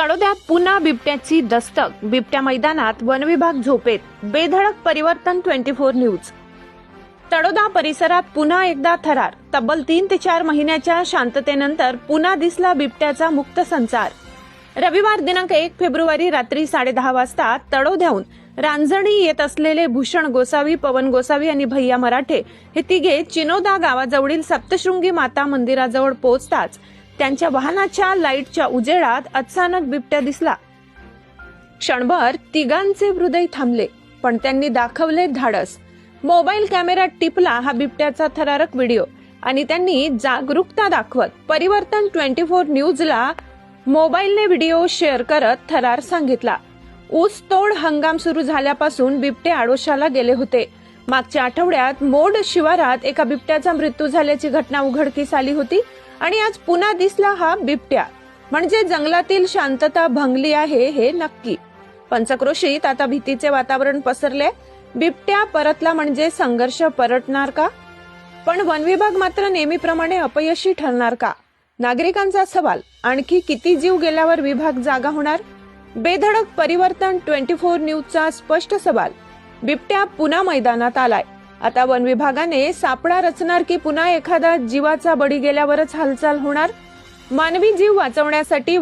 तळोद्यात पुन्हा बिबट्याची दस्तक. बिबट्या मैदानात वनविभाग झोपेत. बेधडक परिवर्तन 24 न्यूज. तळोदा परिसरात पुन्हा एकदा थरार. तब्बल 3 ते 4 महिन्याच्या शांततेनंतर पुन्हा दिसला बिबट्याचा मुक्त संचार. रविवार दिनांक 1 फेब्रुवारी रात्री 10:30 वाजता तळोद्याहून रांजणी येत असलेले भूषण गोसावी, पवन गोसावी आणि भैया मराठे हे तिघे चिनोदा गावाजवळील सप्तशृंगी माता मंदिराजवळ पोहोचताच त्यांच्या वाहनाच्या लाईटच्या उजेडात अचानक बिबट्या दिसला. क्षणभर तिघांचे हृदय थांबले, पण त्यांनी दाखवले धाडस. मोबाईल कॅमेरा टिपला हा बिबट्याचा थरारक व्हिडिओ आणि त्यांनी जागरूकता दाखवत परिवर्तन 24 न्यूजला मोबाईलने व्हिडिओ शेअर करत थरार सांगितला. ऊस तोड हंगाम सुरू झाल्यापासून बिबटे आडोशाला गेले होते. मागच्या आठवड्यात मोड शिवारात एका बिबट्याचा मृत्यू झाल्याची घटना उघडकीस आली होती आणि आज पुन्हा दिसला हा बिबट्या. म्हणजे जंगलातील शांतता भंगली आहे हे नक्की. पंचक्रोशीत आता भीतीचे वातावरण पसरले. बिबट्या परतला म्हणजे संघर्ष परतणार का? पण वनविभाग मात्र नेहमीप्रमाणे अपयशी ठरणार का? नागरिकांचा सवाल. आणखी किती जीव गेल्यावर विभाग जागा होणार? बेधडक परिवर्तन 24 न्यूजचा स्पष्ट सवाल. बिबट्या पुन्हा मैदानात आलाय. आता वन विभागाने सापळा रचणार की पुन्हा एखादा जीवाचा बळी गेल्यावरच हालचाल होणार? मानवी जीव वाचवण्यासाठी